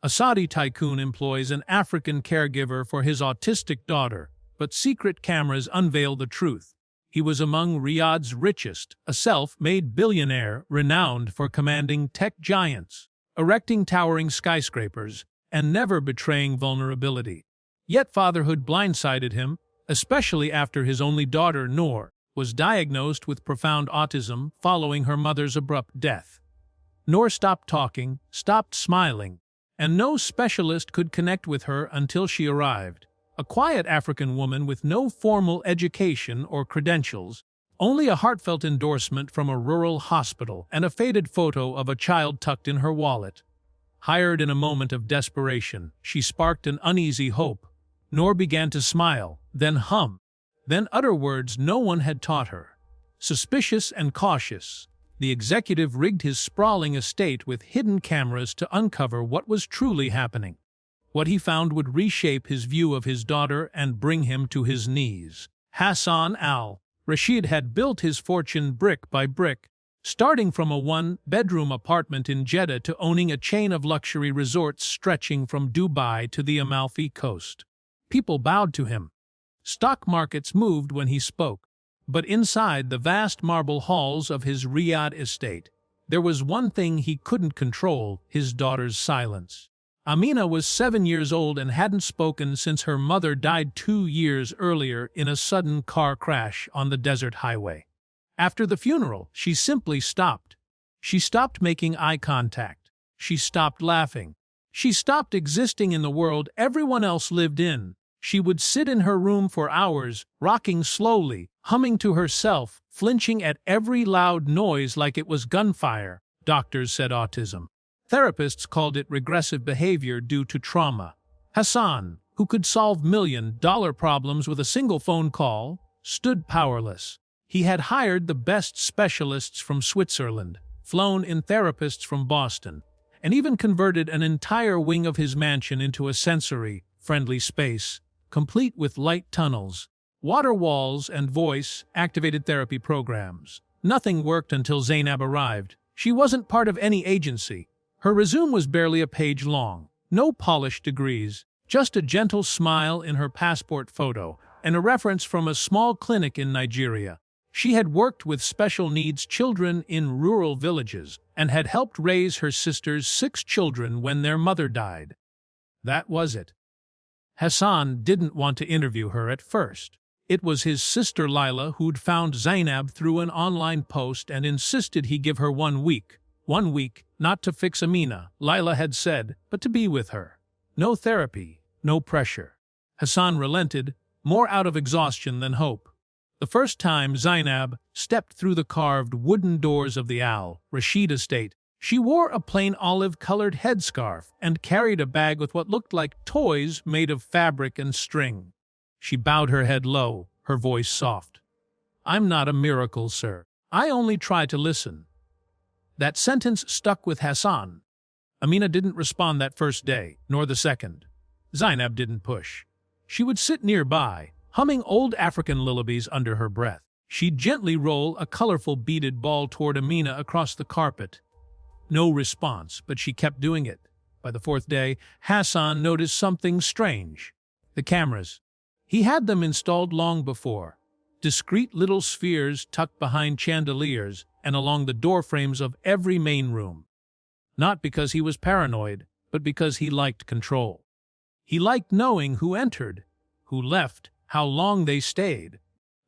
A Saudi tycoon employs an African caregiver for his autistic daughter, but secret cameras unveil the truth. He was among Riyadh's richest, a self-made billionaire renowned for commanding tech giants, erecting towering skyscrapers, and never betraying vulnerability. Yet fatherhood blindsided him, especially after his only daughter, Noor, was diagnosed with profound autism following her mother's abrupt death. Noor stopped talking, stopped smiling, and no specialist could connect with her until she arrived. A quiet African woman with no formal education or credentials, only a heartfelt endorsement from a rural hospital and a faded photo of a child tucked in her wallet. Hired in a moment of desperation, she sparked an uneasy hope. Noor began to smile, then hum, then utter words no one had taught her. Suspicious and cautious, the executive rigged his sprawling estate with hidden cameras to uncover what was truly happening. What he found would reshape his view of his daughter and bring him to his knees. Hassan al-Rashid had built his fortune brick by brick, starting from a one-bedroom apartment in Jeddah to owning a chain of luxury resorts stretching from Dubai to the Amalfi Coast. People bowed to him. Stock markets moved when he spoke. But inside the vast marble halls of his Riyadh estate, there was one thing he couldn't control: his daughter's silence. Amina was 7 years old and hadn't spoken since her mother died 2 years earlier in a sudden car crash on the desert highway. After the funeral, she simply stopped. She stopped making eye contact. She stopped laughing. She stopped existing in the world everyone else lived in. She would sit in her room for hours, rocking slowly, humming to herself, flinching at every loud noise like it was gunfire. Doctors said autism. Therapists called it regressive behavior due to trauma. Hassan, who could solve million-dollar problems with a single phone call, stood powerless. He had hired the best specialists from Switzerland, flown in therapists from Boston, and even converted an entire wing of his mansion into a sensory-friendly space, complete with light tunnels, water walls, and voice-activated therapy programs. Nothing worked until Zainab arrived. She wasn't part of any agency. Her resume was barely a page long. No polished degrees, just a gentle smile in her passport photo, and a reference from a small clinic in Nigeria. She had worked with special needs children in rural villages and had helped raise her sister's 6 children when their mother died. That was it. Hassan didn't want to interview her at first. It was his sister Lila who'd found Zainab through an online post and insisted he give her 1 week. 1 week, not to fix Amina, Lila had said, but to be with her. No therapy, no pressure. Hassan relented, more out of exhaustion than hope. The first time Zainab stepped through the carved wooden doors of the al-Rashid estate, she wore a plain olive-colored headscarf and carried a bag with what looked like toys made of fabric and string. She bowed her head low, her voice soft. "I'm not a miracle, sir. I only try to listen." That sentence stuck with Hassan. Amina didn't respond that first day, nor the second. Zainab didn't push. She would sit nearby, humming old African lullabies under her breath. She'd gently roll a colorful beaded ball toward Amina across the carpet. No response, but she kept doing it. By the 4th day, Hassan noticed something strange. The cameras. He had them installed long before. Discreet little spheres tucked behind chandeliers and along the doorframes of every main room. Not because he was paranoid, but because he liked control. He liked knowing who entered, who left, how long they stayed.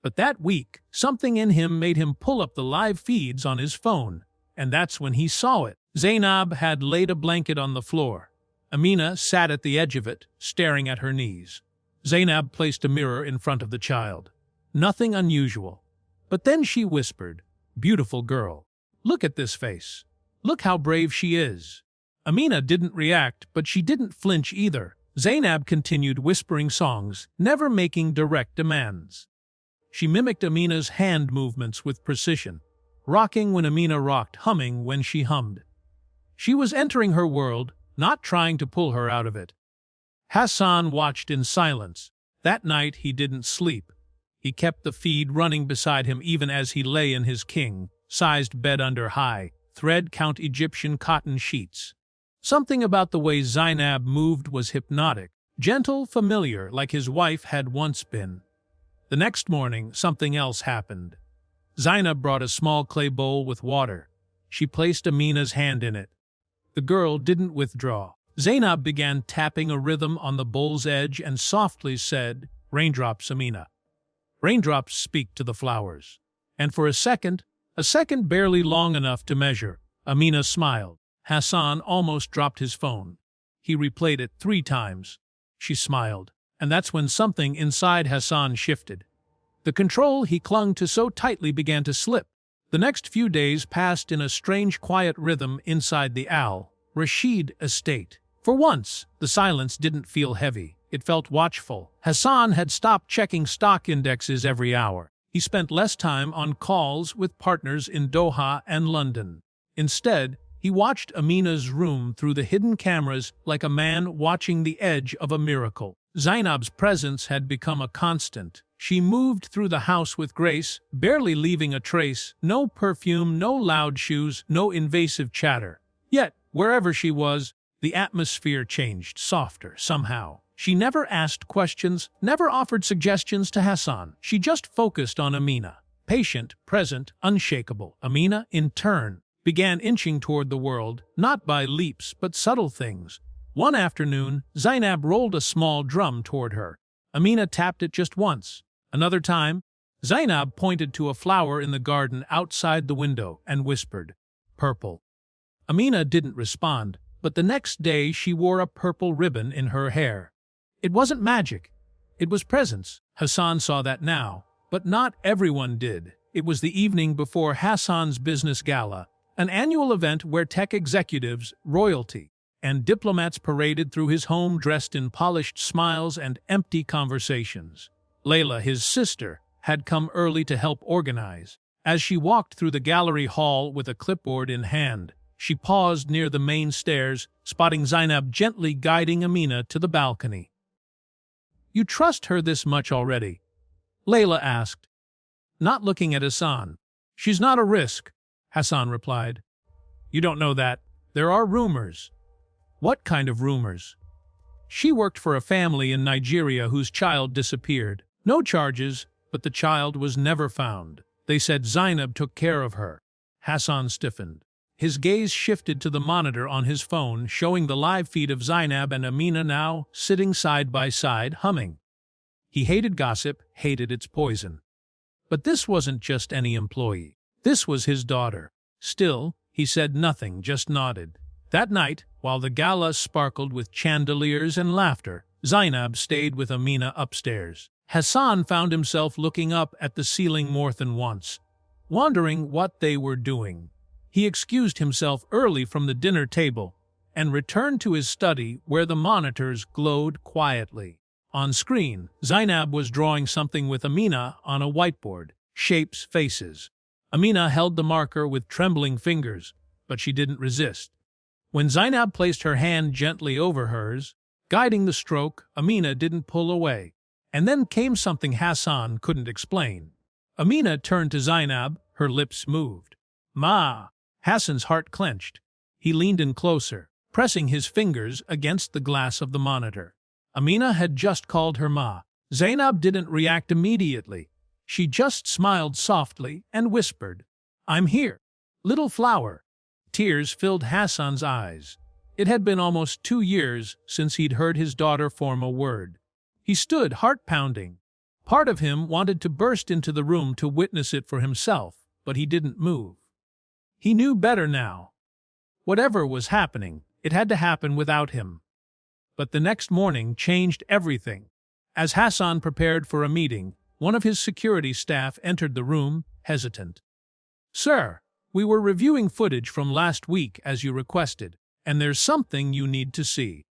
But that week, something in him made him pull up the live feeds on his phone, and that's when he saw it. Zainab had laid a blanket on the floor. Amina sat at the edge of it, staring at her knees. Zainab placed a mirror in front of the child. Nothing unusual. But then she whispered, "Beautiful girl. Look at this face. Look how brave she is." Amina didn't react, but she didn't flinch either. Zainab continued whispering songs, never making direct demands. She mimicked Amina's hand movements with precision, rocking when Amina rocked, humming when she hummed. She was entering her world, not trying to pull her out of it. Hassan watched in silence. That night he didn't sleep. He kept the feed running beside him even as he lay in his king-sized bed under high, thread-count Egyptian cotton sheets. Something about the way Zainab moved was hypnotic, gentle, familiar, like his wife had once been. The next morning, something else happened. Zainab brought a small clay bowl with water. She placed Amina's hand in it. The girl didn't withdraw. Zainab began tapping a rhythm on the bowl's edge and softly said, "Raindrops, Amina." Raindrops speak to the flowers. And for a second barely long enough to measure, Amina smiled. Hassan almost dropped his phone. He replayed it 3 times. She smiled, and that's when something inside Hassan shifted. The control he clung to so tightly began to slip. The next few days passed in a strange quiet rhythm inside the Rashid estate. For once, the silence didn't feel heavy. It felt watchful. Hassan had stopped checking stock indexes every hour. He spent less time on calls with partners in Doha and London. Instead, he watched Amina's room through the hidden cameras like a man watching the edge of a miracle. Zainab's presence had become a constant. She moved through the house with grace, barely leaving a trace, no perfume, no loud shoes, no invasive chatter. Yet, wherever she was, the atmosphere changed, softer, somehow. She never asked questions, never offered suggestions to Hassan. She just focused on Amina. Patient, present, unshakable. Amina, in turn, began inching toward the world, not by leaps, but subtle things. One afternoon, Zainab rolled a small drum toward her. Amina tapped it just once. Another time, Zainab pointed to a flower in the garden outside the window and whispered, "Purple." Amina didn't respond, but the next day she wore a purple ribbon in her hair. It wasn't magic. It was presence. Hassan saw that now, but not everyone did. It was the evening before Hassan's business gala, an annual event where tech executives, royalty, and diplomats paraded through his home dressed in polished smiles and empty conversations. Layla, his sister, had come early to help organize. As she walked through the gallery hall with a clipboard in hand, she paused near the main stairs, spotting Zainab gently guiding Amina to the balcony. "You trust her this much already?" Layla asked, not looking at Hassan. "She's not a risk," Hassan replied. "You don't know that. There are rumors." "What kind of rumors?" "She worked for a family in Nigeria whose child disappeared. No charges, but the child was never found. They said Zainab took care of her." Hassan stiffened. His gaze shifted to the monitor on his phone, showing the live feed of Zainab and Amina now sitting side by side, humming. He hated gossip, hated its poison. But this wasn't just any employee. This was his daughter. Still, he said nothing, just nodded. That night, while the gala sparkled with chandeliers and laughter, Zainab stayed with Amina upstairs. Hassan found himself looking up at the ceiling more than once, wondering what they were doing. He excused himself early from the dinner table and returned to his study where the monitors glowed quietly. On screen, Zainab was drawing something with Amina on a whiteboard, shapes, faces. Amina held the marker with trembling fingers, but she didn't resist. When Zainab placed her hand gently over hers, guiding the stroke, Amina didn't pull away. And then came something Hassan couldn't explain. Amina turned to Zainab, her lips moved. "Ma!" Hassan's heart clenched. He leaned in closer, pressing his fingers against the glass of the monitor. Amina had just called her Ma. Zainab didn't react immediately. She just smiled softly and whispered, "I'm here, little flower." Tears filled Hassan's eyes. It had been almost 2 years since he'd heard his daughter form a word. He stood, heart pounding. Part of him wanted to burst into the room to witness it for himself, but he didn't move. He knew better now. Whatever was happening, it had to happen without him. But the next morning changed everything. As Hassan prepared for a meeting, one of his security staff entered the room, hesitant. "Sir, we were reviewing footage from last week as you requested, and there's something you need to see."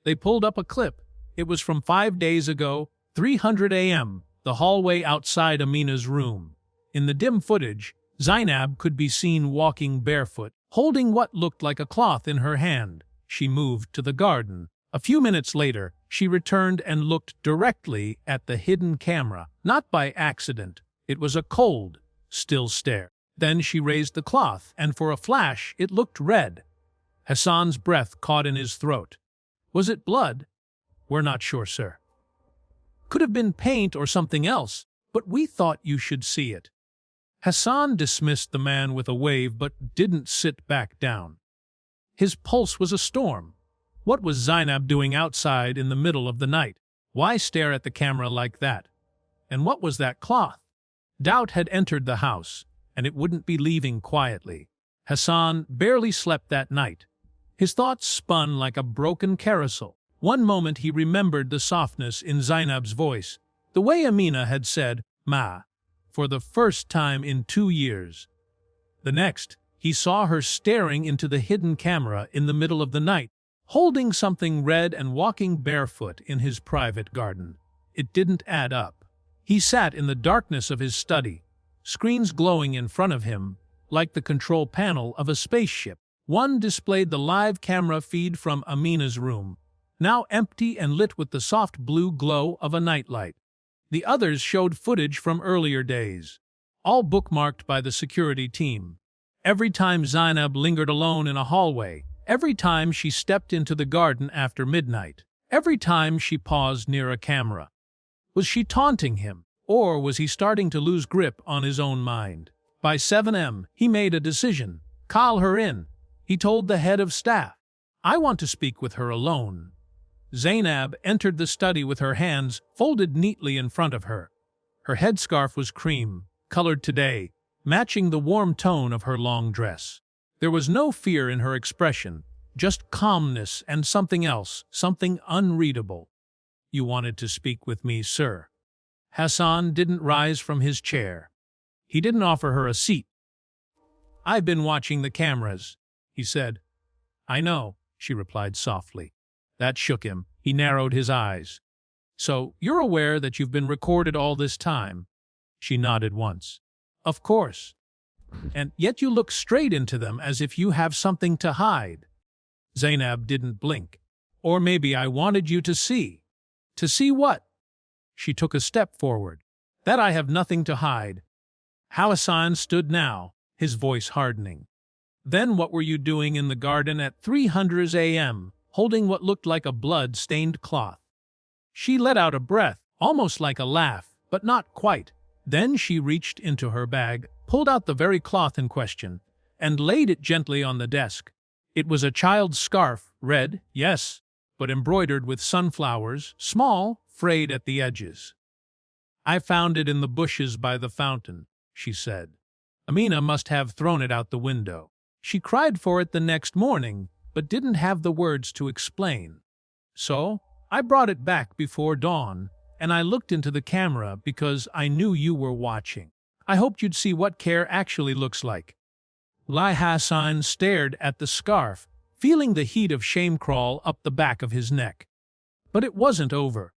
They pulled up a clip. It was from 5 days ago, 3:00 a.m., the hallway outside Amina's room. In the dim footage, Zainab could be seen walking barefoot, holding what looked like a cloth in her hand. She moved to the garden. A few minutes later, she returned and looked directly at the hidden camera. Not by accident. It was a cold, still stare. Then she raised the cloth, and for a flash it looked red. Hassan's breath caught in his throat. Was it blood? We're not sure, sir. Could have been paint or something else, but we thought you should see it. Hassan dismissed the man with a wave but didn't sit back down. His pulse was a storm. What was Zainab doing outside in the middle of the night? Why stare at the camera like that? And what was that cloth? Doubt had entered the house, and it wouldn't be leaving quietly. Hassan barely slept that night. His thoughts spun like a broken carousel. One moment he remembered the softness in Zainab's voice, the way Amina had said, "Ma," for the first time in 2 years. The next, he saw her staring into the hidden camera in the middle of the night, holding something red and walking barefoot in his private garden. It didn't add up. He sat in the darkness of his study, screens glowing in front of him, like the control panel of a spaceship. One displayed the live camera feed from Amina's room, now empty and lit with the soft blue glow of a nightlight. The others showed footage from earlier days, all bookmarked by the security team. Every time Zainab lingered alone in a hallway, every time she stepped into the garden after midnight, every time she paused near a camera. Was she taunting him, or was he starting to lose grip on his own mind? By 7 a.m., he made a decision. Call her in. He told the head of staff. I want to speak with her alone. Zainab entered the study with her hands folded neatly in front of her. Her headscarf was cream, colored today, matching the warm tone of her long dress. There was no fear in her expression, just calmness and something else, something unreadable. You wanted to speak with me, sir. Hassan didn't rise from his chair. He didn't offer her a seat. I've been watching the cameras, he said. I know, she replied softly. That shook him. He narrowed his eyes. So, you're aware that you've been recorded all this time? She nodded once. Of course. And yet you look straight into them as if you have something to hide. Zainab didn't blink. Or maybe I wanted you to see. To see what? She took a step forward. That I have nothing to hide. Hassan stood now, his voice hardening. Then what were you doing in the garden at 300 a.m., holding what looked like a blood-stained cloth? She let out a breath, almost like a laugh, but not quite. Then she reached into her bag, pulled out the very cloth in question, and laid it gently on the desk. It was a child's scarf, red, yes, but embroidered with sunflowers, small, frayed at the edges. I found it in the bushes by the fountain, she said. Amina must have thrown it out the window. She cried for it the next morning, but didn't have the words to explain. So, I brought it back before dawn, and I looked into the camera because I knew you were watching. I hoped you'd see what care actually looks like. Hassan stared at the scarf, feeling the heat of shame crawl up the back of his neck. But it wasn't over.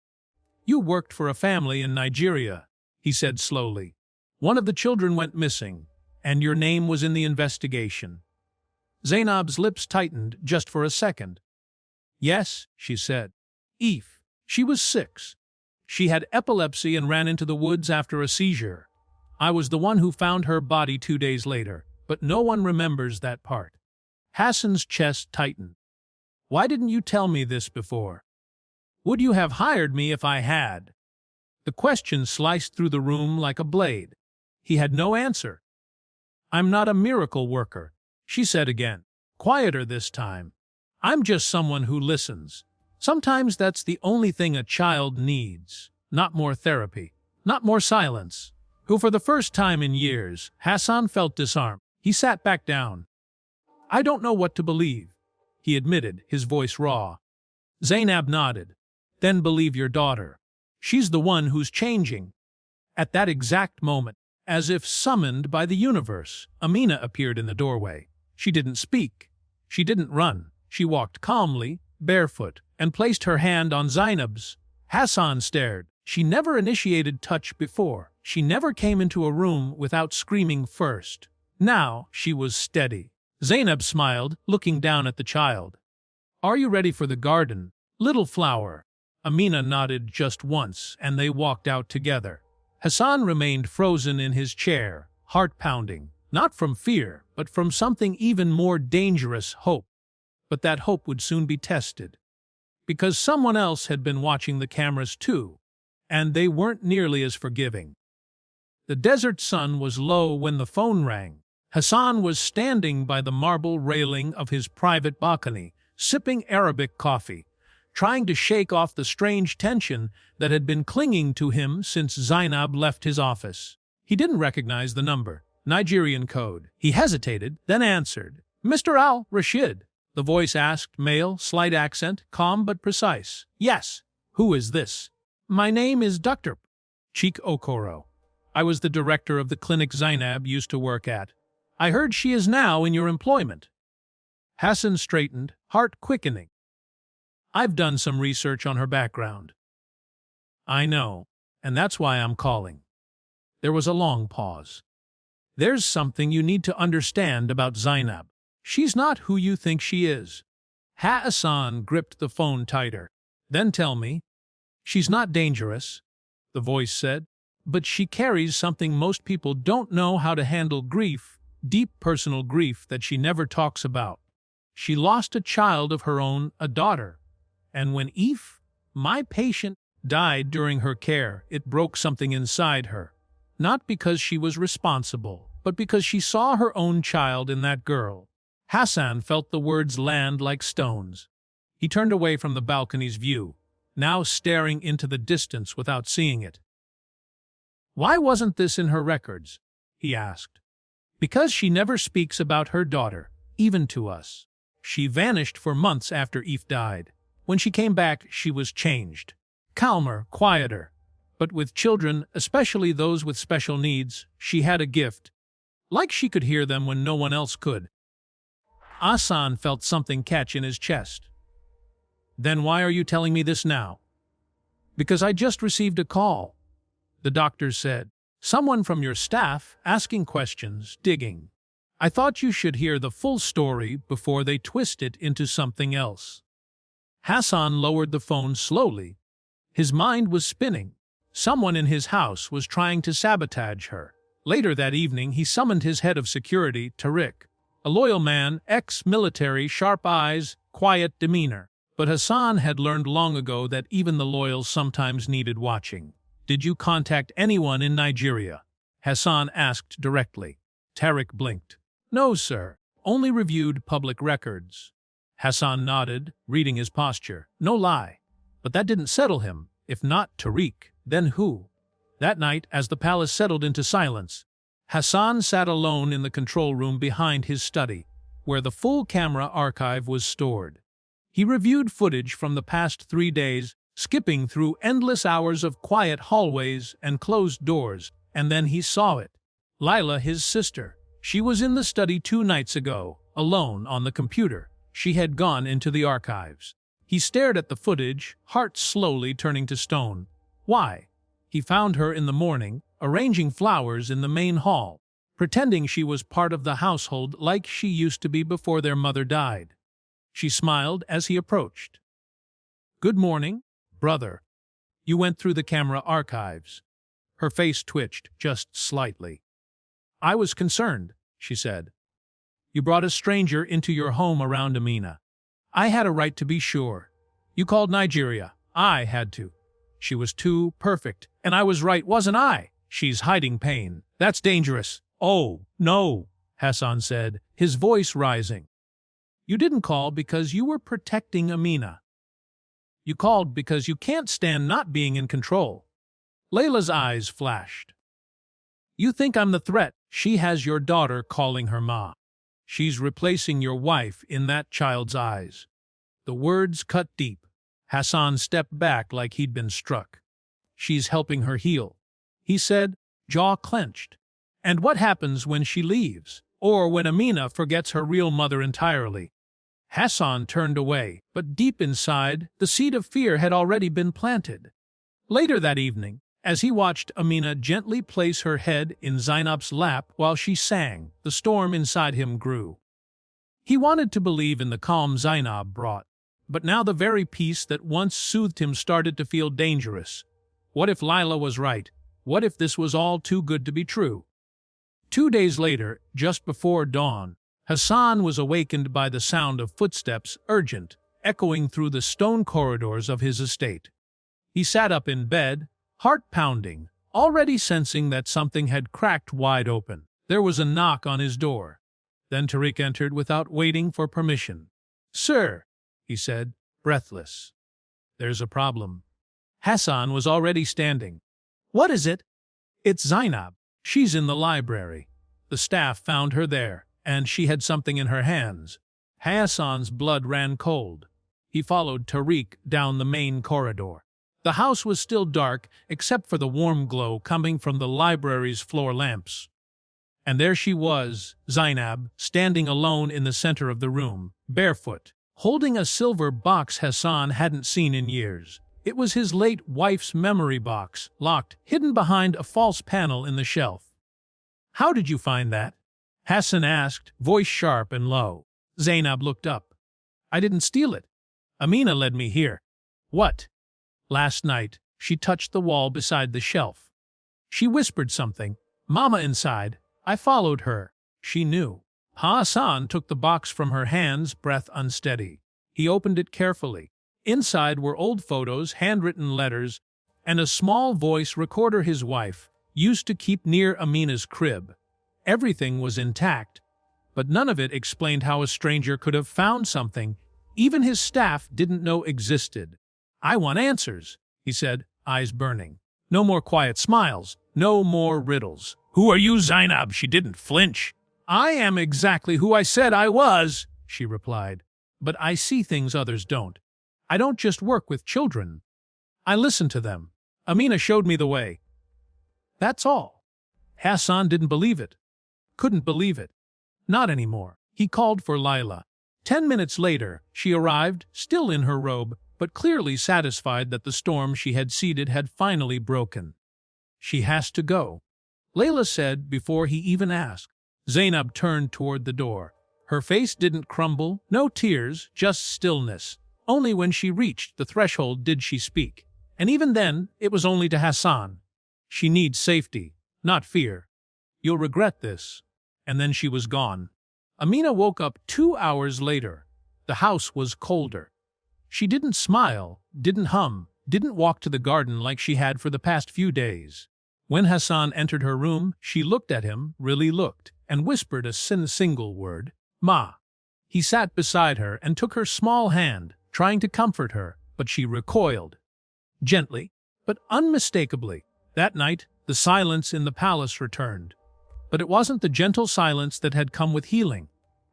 You worked for a family in Nigeria, he said slowly. One of the children went missing, and your name was in the investigation. Zainab's lips tightened just for a second. Yes, she said. Eve. She was 6. She had epilepsy and ran into the woods after a seizure. I was the one who found her body 2 days later, but no one remembers that part. Hassan's chest tightened. Why didn't you tell me this before? Would you have hired me if I had? The question sliced through the room like a blade. He had no answer. I'm not a miracle worker, she said again, quieter this time. I'm just someone who listens. Sometimes that's the only thing a child needs. Not more therapy, not more silence. Who for the first time in years, Hassan felt disarmed. He sat back down. I don't know what to believe, he admitted, his voice raw. Zainab nodded. Then believe your daughter. She's the one who's changing. At that exact moment, as if summoned by the universe, Amina appeared in the doorway. She didn't speak. She didn't run. She walked calmly, barefoot, and placed her hand on Zainab's. Hassan stared. She never initiated touch before. She never came into a room without screaming first. Now she was steady. Zainab smiled, looking down at the child. Are you ready for the garden, little flower? Amina nodded just once, and they walked out together. Hassan remained frozen in his chair, heart pounding, not from fear, but from something even more dangerous, hope. But that hope would soon be tested. Because someone else had been watching the cameras too, and they weren't nearly as forgiving. The desert sun was low when the phone rang. Hassan was standing by the marble railing of his private balcony, sipping Arabic coffee, trying to shake off the strange tension that had been clinging to him since Zainab left his office. He didn't recognize the number. Nigerian code. He hesitated, then answered. "Mr. Al-Rashid," the voice asked, male, slight accent, calm but precise. "Yes. Who is this?" "My name is Dr. Cheek Okoro. I was the director of the clinic Zainab used to work at. I heard she is now in your employment." Hassan straightened, heart quickening. "I've done some research on her background." "I know, and that's why I'm calling." There was a long pause. "There's something you need to understand about Zainab. She's not who you think she is." Hassan gripped the phone tighter. "Then tell me." "She's not dangerous," the voice said, "but she carries something most people don't know how to handle: grief, deep personal grief that she never talks about. She lost a child of her own, a daughter. And when Eve, my patient, died during her care, it broke something inside her. Not because she was responsible, but because she saw her own child in that girl." Hassan felt the words land like stones. He turned away from the balcony's view, now staring into the distance without seeing it. "Why wasn't this in her records?" he asked. "Because she never speaks about her daughter, even to us. She vanished for months after Eve died. When she came back, she was changed. Calmer, quieter. But with children, especially those with special needs, she had a gift. Like she could hear them when no one else could." Hassan felt something catch in his chest. "Then why are you telling me this now?" "Because I just received a call," the doctor said. "Someone from your staff asking questions, digging. I thought you should hear the full story before they twist it into something else." Hassan lowered the phone slowly. His mind was spinning. Someone in his house was trying to sabotage her. Later that evening, he summoned his head of security, Tariq. A loyal man, ex-military, sharp eyes, quiet demeanor. But Hassan had learned long ago that even the loyal sometimes needed watching. "Did you contact anyone in Nigeria?" Hassan asked directly. Tariq blinked. "No, sir. Only reviewed public records." Hassan nodded, reading his posture. No lie. But that didn't settle him. If not Tariq, then who? That night, as the palace settled into silence, Hassan sat alone in the control room behind his study, where the full camera archive was stored. He reviewed footage from the past 3 days, skipping through endless hours of quiet hallways and closed doors, and then he saw it. Lila, his sister. She was in the study 2 nights ago, alone on the computer. She had gone into the archives. He stared at the footage, heart slowly turning to stone. Why? He found her in the morning, arranging flowers in the main hall, pretending she was part of the household like she used to be before their mother died. She smiled as he approached. "Good morning, brother." "You went through the camera archives." Her face twitched, just slightly. "I was concerned," she said. "You brought a stranger into your home around Amina. I had a right to be sure. You called Nigeria. I had to. She was too perfect, and I was right, wasn't I? She's hiding pain. That's dangerous." "Oh, no," Hassan said, his voice rising. "You didn't call because you were protecting Amina. You called because you can't stand not being in control." Layla's eyes flashed. "You think I'm the threat. She has your daughter calling her ma. She's replacing your wife in that child's eyes." The words cut deep. Hassan stepped back like he'd been struck. "She's helping her heal," he said, jaw clenched. "And what happens when she leaves? Or when Amina forgets her real mother entirely?" Hassan turned away, but deep inside, the seed of fear had already been planted. Later that evening, as he watched Amina gently place her head in Zainab's lap while she sang, the storm inside him grew. He wanted to believe in the calm Zainab brought, but now the very peace that once soothed him started to feel dangerous. What if Lila was right? What if this was all too good to be true? 2 days later, just before dawn, Hassan was awakened by the sound of footsteps, urgent, echoing through the stone corridors of his estate. He sat up in bed, heart pounding, already sensing that something had cracked wide open. There was a knock on his door. Then Tariq entered without waiting for permission. "Sir," he said, breathless. "There's a problem." Hassan was already standing. "What is it?" "It's Zainab. She's in the library. The staff found her there, and she had something in her hands." Hassan's blood ran cold. He followed Tariq down the main corridor. The house was still dark, except for the warm glow coming from the library's floor lamps. And there she was, Zainab, standing alone in the center of the room, barefoot, holding a silver box Hassan hadn't seen in years. It was his late wife's memory box, locked, hidden behind a false panel in the shelf. "How did you find that?" Hassan asked, voice sharp and low. Zainab looked up. "I didn't steal it. Amina led me here." "What?" "Last night, she touched the wall beside the shelf. She whispered something. Mama inside. I followed her. She knew." Hassan took the box from her hands, breath unsteady. He opened it carefully. Inside were old photos, handwritten letters, and a small voice recorder his wife used to keep near Amina's crib. Everything was intact, but none of it explained how a stranger could have found something even his staff didn't know existed. "I want answers," he said, eyes burning. "No more quiet smiles, no more riddles." "Who are you, Zainab?" She didn't flinch. "I am exactly who I said I was," she replied. "But I see things others don't. I don't just work with children. I listen to them. Amina showed me the way. That's all." Hassan didn't believe it. Couldn't believe it. Not anymore. He called for Layla. 10 minutes later, she arrived, still in her robe, but clearly satisfied that the storm she had seeded had finally broken. "She has to go," Layla said before he even asked. Zainab turned toward the door. Her face didn't crumble, no tears, just stillness. Only when she reached the threshold did she speak. And even then, it was only to Hassan. "She needs safety, not fear. You'll regret this." And then she was gone. Amina woke up 2 hours later. The house was colder. She didn't smile, didn't hum, didn't walk to the garden like she had for the past few days. When Hassan entered her room, she looked at him, really looked, and whispered a single word, "Ma." He sat beside her and took her small hand, trying to comfort her, but she recoiled. Gently, but unmistakably. That night, the silence in the palace returned. But it wasn't the gentle silence that had come with healing.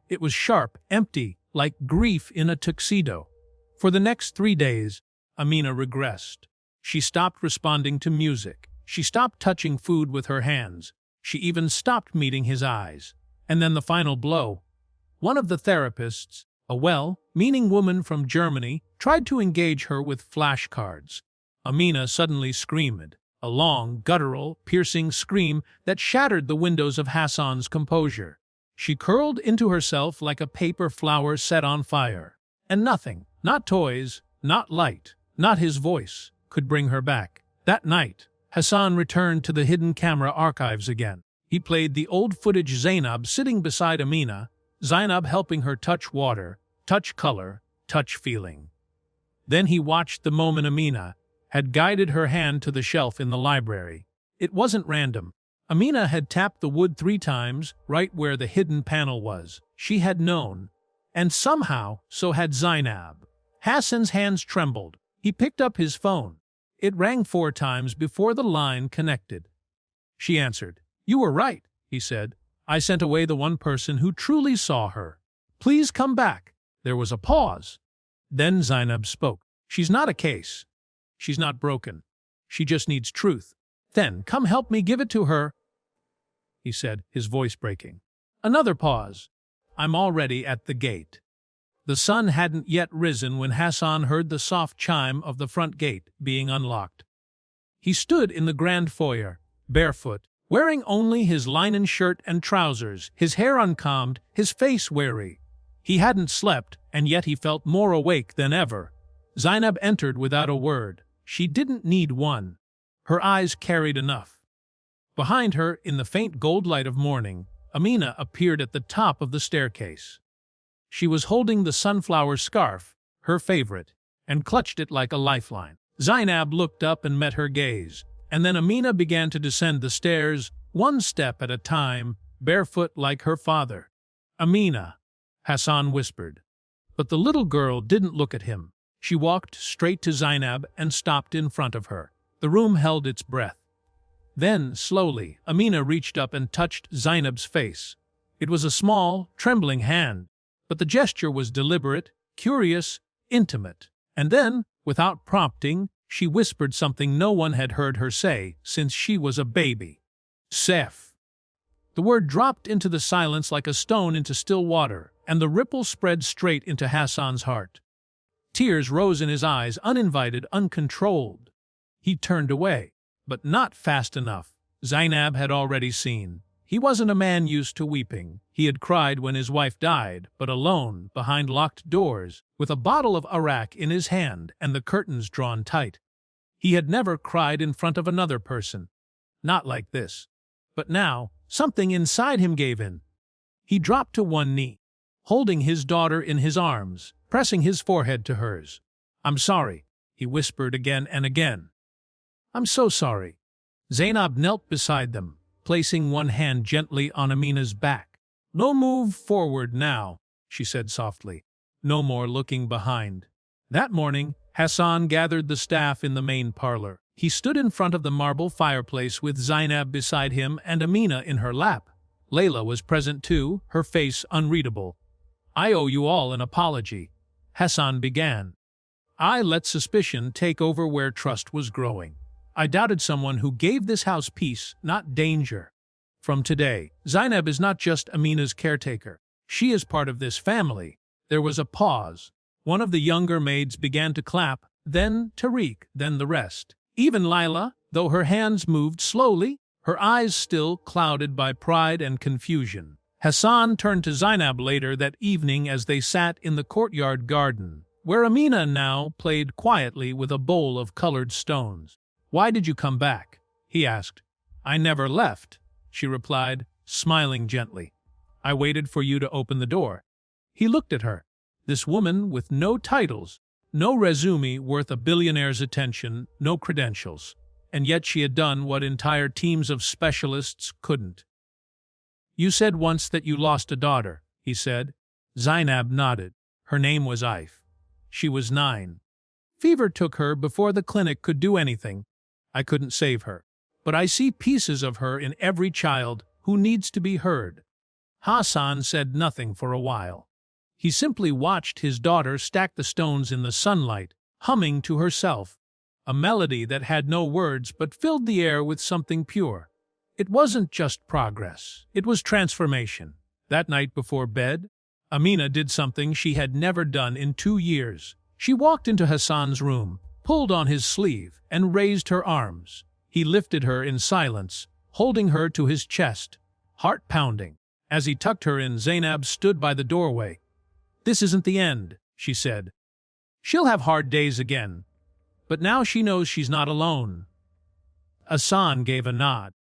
It was sharp, empty, like grief in a tuxedo. For the next 3 days, Amina regressed. She stopped responding to music. She stopped touching food with her hands. She even stopped meeting his eyes. And then the final blow. One of the therapists, a well-meaning woman from Germany, tried to engage her with flashcards. Amina suddenly screamed, a long, guttural, piercing scream that shattered the windows of Hassan's composure. She curled into herself like a paper flower set on fire. And nothing, not toys, not light, not his voice, could bring her back. That night, Hassan returned to the hidden camera archives again. He played the old footage Zainab sitting beside Amina, Zainab helping her touch water, touch color, touch feeling. Then he watched the moment Amina had guided her hand to the shelf in the library. It wasn't random. Amina had tapped the wood 3 times, right where the hidden panel was. She had known. And somehow, so had Zainab. Hassan's hands trembled. He picked up his phone. It rang 4 times before the line connected. She answered. "You were right," he said. "I sent away the one person who truly saw her. Please come back." There was a pause. Then Zainab spoke. "She's not a case. She's not broken. She just needs truth." "Then come help me give it to her," he said, his voice breaking. Another pause. "I'm already at the gate." The sun hadn't yet risen when Hassan heard the soft chime of the front gate being unlocked. He stood in the grand foyer, barefoot, wearing only his linen shirt and trousers, his hair uncombed, his face weary. He hadn't slept, and yet he felt more awake than ever. Zainab entered without a word. She didn't need one. Her eyes carried enough. Behind her, in the faint gold light of morning, Amina appeared at the top of the staircase. She was holding the sunflower scarf, her favorite, and clutched it like a lifeline. Zainab looked up and met her gaze, and then Amina began to descend the stairs, one step at a time, barefoot like her father. "Amina," Hassan whispered. But the little girl didn't look at him. She walked straight to Zainab and stopped in front of her. The room held its breath. Then, slowly, Amina reached up and touched Zainab's face. It was a small, trembling hand, but the gesture was deliberate, curious, intimate. And then, without prompting, she whispered something no one had heard her say since she was a baby. "Sef." The word dropped into the silence like a stone into still water, and the ripple spread straight into Hassan's heart. Tears rose in his eyes, uninvited, uncontrolled. He turned away, but not fast enough. Zainab had already seen. He wasn't a man used to weeping. He had cried when his wife died, but alone, behind locked doors, with a bottle of arak in his hand and the curtains drawn tight. He had never cried in front of another person. Not like this. But now, something inside him gave in. He dropped to one knee, holding his daughter in his arms, pressing his forehead to hers. "I'm sorry," he whispered again and again. "I'm so sorry." Zainab knelt beside them, placing one hand gently on Amina's back. "No move forward now," she said softly. "No more looking behind." That morning, Hassan gathered the staff in the main parlor. He stood in front of the marble fireplace with Zainab beside him and Amina in her lap. Layla was present too, her face unreadable. "I owe you all an apology," Hassan began. "I let suspicion take over where trust was growing. I doubted someone who gave this house peace, not danger. From today, Zainab is not just Amina's caretaker. She is part of this family." There was a pause. One of the younger maids began to clap, then Tariq, then the rest. Even Lila, though her hands moved slowly, her eyes still clouded by pride and confusion. Hassan turned to Zainab later that evening as they sat in the courtyard garden, where Amina now played quietly with a bowl of colored stones. "Why did you come back?" he asked. "I never left," she replied, smiling gently. "I waited for you to open the door." He looked at her. This woman with no titles, no resume worth a billionaire's attention, no credentials. And yet she had done what entire teams of specialists couldn't. "You said once that you lost a daughter," he said. Zainab nodded. Her name was Aif. She was 9. Fever took her before the clinic could do anything. I couldn't save her. But I see pieces of her in every child who needs to be heard. Hassan said nothing for a while. He simply watched his daughter stack the stones in the sunlight, humming to herself, a melody that had no words but filled the air with something pure. It wasn't just progress, it was transformation. That night before bed, Amina did something she had never done in 2 years. She walked into Hassan's room, pulled on his sleeve, and raised her arms. He lifted her in silence, holding her to his chest, heart pounding. As he tucked her in, Zainab stood by the doorway. "This isn't the end," she said. "She'll have hard days again. But now she knows she's not alone." Hassan gave a nod,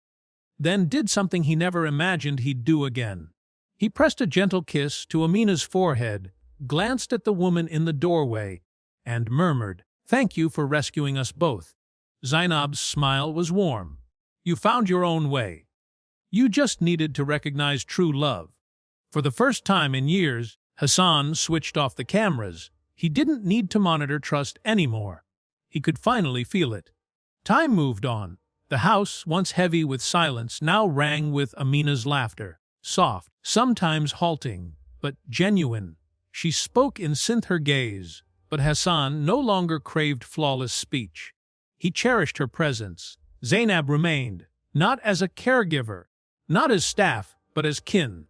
then did something he never imagined he'd do again. He pressed a gentle kiss to Amina's forehead, glanced at the woman in the doorway, and murmured, "Thank you for rescuing us both." Zainab's smile was warm. "You found your own way. You just needed to recognize true love." For the first time in years, Hassan switched off the cameras. He didn't need to monitor trust anymore. He could finally feel it. Time moved on. The house, once heavy with silence, now rang with Amina's laughter. Soft, sometimes halting, but genuine. She spoke in synth her gaze, but Hassan no longer craved flawless speech. He cherished her presence. Zainab remained, not as a caregiver, not as staff, but as kin.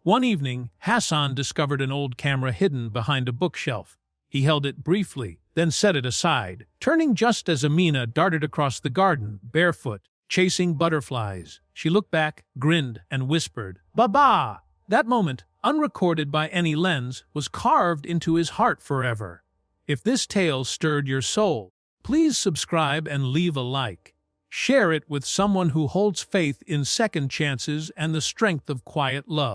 One evening, Hassan discovered an old camera hidden behind a bookshelf. He held it briefly, then set it aside, turning just as Amina darted across the garden, barefoot, chasing butterflies. She looked back, grinned, and whispered, "Baba!" That moment, unrecorded by any lens, was carved into his heart forever. If this tale stirred your soul, please subscribe and leave a like. Share it with someone who holds faith in second chances and the strength of quiet love.